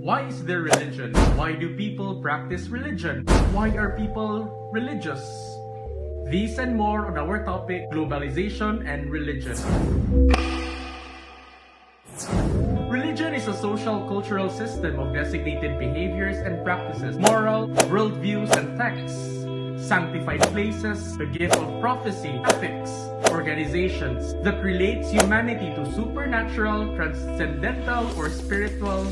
Why is there religion? Why do people practice religion? Why are people religious? These and more on our topic, Globalization and Religion. Religion is a social cultural system of designated behaviors and practices, moral worldviews and texts, sanctified places, the gift of prophecy, ethics, organizations that relates humanity to supernatural, transcendental, or spiritual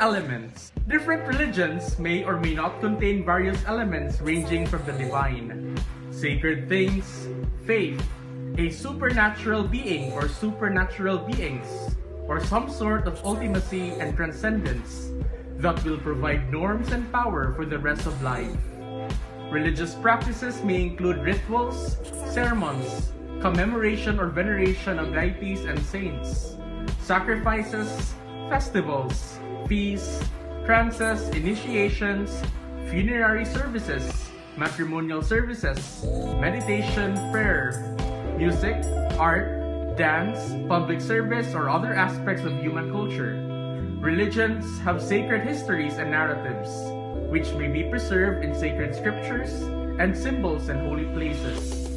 elements. Different religions may or may not contain various elements ranging from the divine, sacred things, faith, a supernatural being or supernatural beings, or some sort of ultimacy and transcendence that will provide norms and power for the rest of life. Religious practices may include rituals, sermons, commemoration or veneration of deities and saints, sacrifices, festivals, feasts, trances, initiations, funerary services, matrimonial services, meditation, prayer, music, art, dance, public service, or other aspects of human culture. Religions have sacred histories and narratives, which may be preserved in sacred scriptures and symbols and holy places.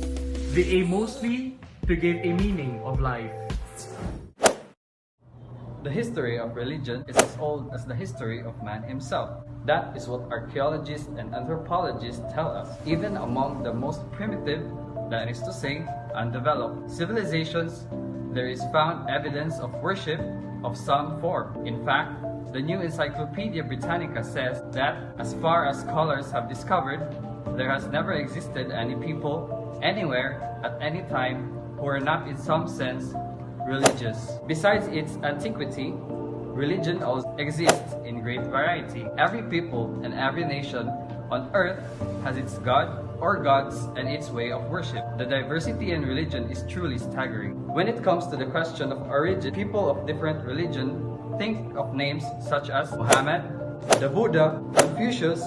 They aim mostly to give a meaning of life. The history of religion is as old as the history of man himself. That is what archaeologists and anthropologists tell us. Even among the most primitive, that is to say, undeveloped civilizations, there is found evidence of worship of some form. In fact, the new Encyclopedia Britannica says that, as far as scholars have discovered, there has never existed any people, anywhere, at any time, who are not in some sense religious. Besides its antiquity, religion also exists in great variety. Every people and every nation on earth has its god or gods and its way of worship. The diversity in religion is truly staggering. When it comes to the question of origin, people of different religion think of names such as Muhammad, the Buddha, Confucius,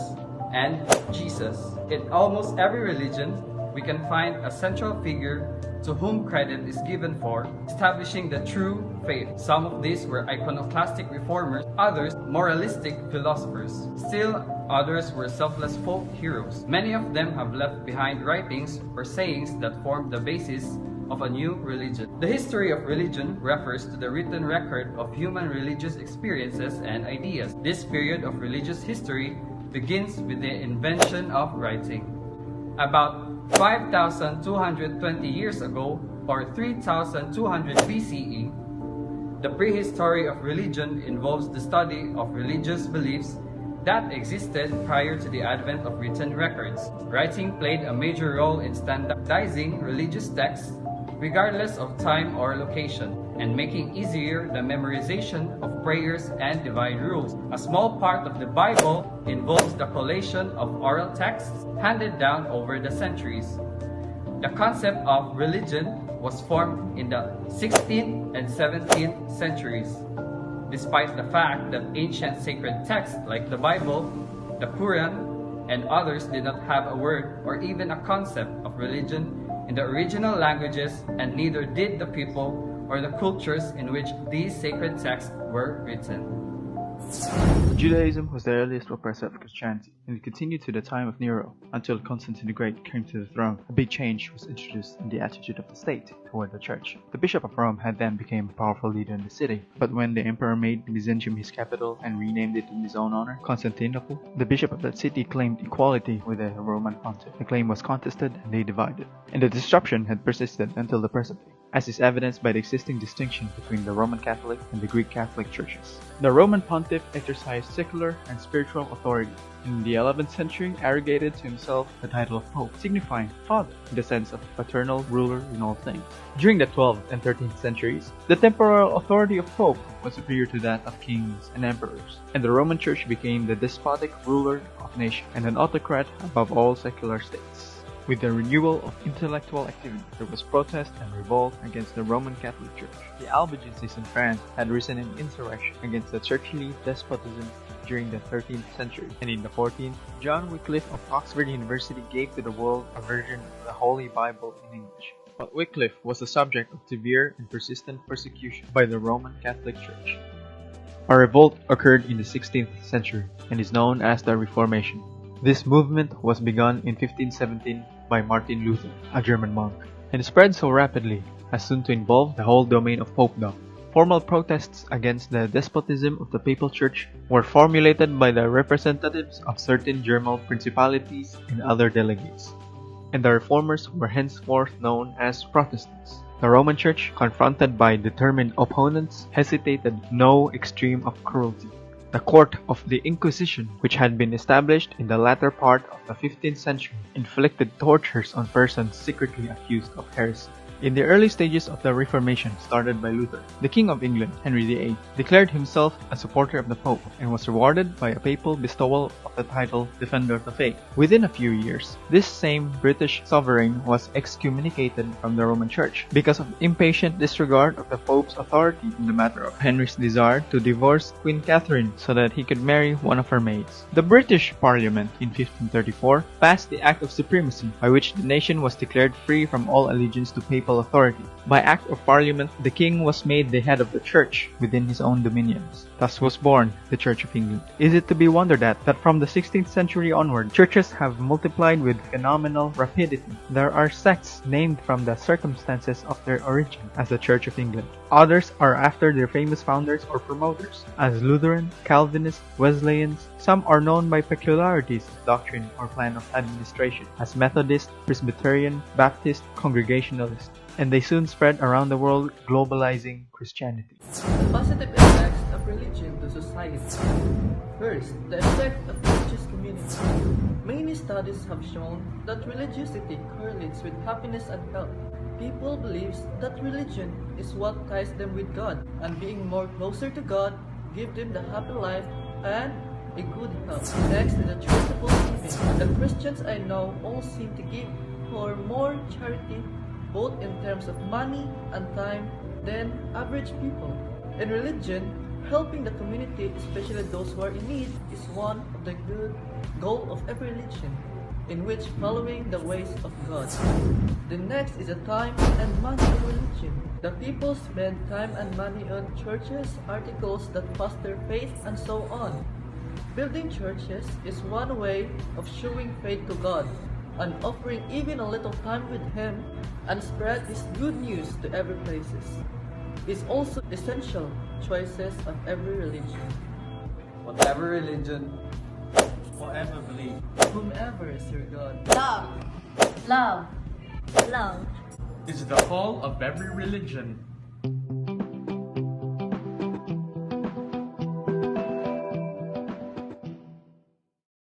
and Jesus. In almost every religion, we can find a central figure to whom credit is given for establishing the true faith. Some of these were iconoclastic reformers, others moralistic philosophers. Still, others were selfless folk heroes. Many of them have left behind writings or sayings that formed the basis of a new religion. The history of religion refers to the written record of human religious experiences and ideas. This period of religious history begins with the invention of writing. About 5,220 years ago, or 3,200 BCE, the prehistory of religion involves the study of religious beliefs that existed prior to the advent of written records. Writing played a major role in standardizing religious texts regardless of time or location, and making easier the memorization of prayers and divine rules. A small part of the Bible involves the collation of oral texts handed down over the centuries. The concept of religion was formed in the 16th and 17th centuries. Despite the fact that ancient sacred texts like the Bible, the Quran, and others did not have a word or even a concept of religion in the original languages, and neither did the people or the cultures in which these sacred texts were written. Judaism was the earliest oppressor of Christianity, and it continued to the time of Nero until Constantine the Great came to the throne. A big change was introduced in the attitude of the state toward the church. The Bishop of Rome had then become a powerful leader in the city, but when the emperor made Byzantium his capital and renamed it in his own honor, Constantinople, the bishop of that city claimed equality with the Roman pontiff. The claim was contested and they divided, and the disruption had persisted until the present day, as is evidenced by the existing distinction between the Roman Catholic and the Greek Catholic churches. The Roman pontiff exercised secular and spiritual authority, and in the 11th century arrogated to himself the title of Pope, signifying father in the sense of paternal ruler in all things. During the 12th and 13th centuries, the temporal authority of Pope was superior to that of kings and emperors, and the Roman Church became the despotic ruler of nations and an autocrat above all secular states. With the renewal of intellectual activity, there was protest and revolt against the Roman Catholic Church. The Albigenses in France had risen in insurrection against the churchly despotism during the 13th century, and in the 14th, John Wycliffe of Oxford University gave to the world a version of the Holy Bible in English. But Wycliffe was the subject of severe and persistent persecution by the Roman Catholic Church. A revolt occurred in the 16th century and is known as the Reformation. This movement was begun in 1517 by Martin Luther, a German monk, and spread so rapidly as soon to involve the whole domain of popedom. Formal protests against the despotism of the Papal Church were formulated by the representatives of certain German principalities and other delegates, and the reformers were henceforth known as Protestants. The Roman Church, confronted by determined opponents, hesitated no extreme of cruelty. The court of the Inquisition, which had been established in the latter part of the 15th century, inflicted tortures on persons secretly accused of heresy. In the early stages of the Reformation started by Luther, the King of England, Henry VIII, declared himself a supporter of the Pope and was rewarded by a papal bestowal of the title Defender of the Faith. Within a few years, this same British sovereign was excommunicated from the Roman Church because of impatient disregard of the Pope's authority in the matter of Henry's desire to divorce Queen Catherine so that he could marry one of her maids. The British Parliament in 1534 passed the Act of Supremacy, by which the nation was declared free from all allegiance to papal authority. By Act of Parliament, the king was made the head of the church within his own dominions. Thus was born the Church of England. Is it to be wondered at that from the 16th century onward, churches have multiplied with phenomenal rapidity? There are sects named from the circumstances of their origin as the Church of England. Others are after their famous founders or promoters, as Lutheran, Calvinist, Wesleyans. Some are known by peculiarities of doctrine or plan of administration, as Methodist, Presbyterian, Baptist, Congregationalist, and they soon spread around the world, globalizing Christianity. The positive effects of religion to society. First, the effect of religious community. Many studies have shown that religiosity correlates with happiness and health. People believe that religion is what ties them with God, and being more closer to God gives them the happy life and a good health. Next is the charitable giving. The Christians I know all seem to give for more charity, both in terms of money and time, than average people. In religion, helping the community, especially those who are in need, is one of the good goal of every religion, in which following the ways of God. The next is the time and money in religion. The people spend time and money on churches, articles that foster faith, and so on. Building churches is one way of showing faith to God and offering even a little time with Him and spread His good news to every places. Is also essential choices of every religion. Whatever religion, Whatever belief. Whomever is your God. Love. Love. Love. Is the call of every religion.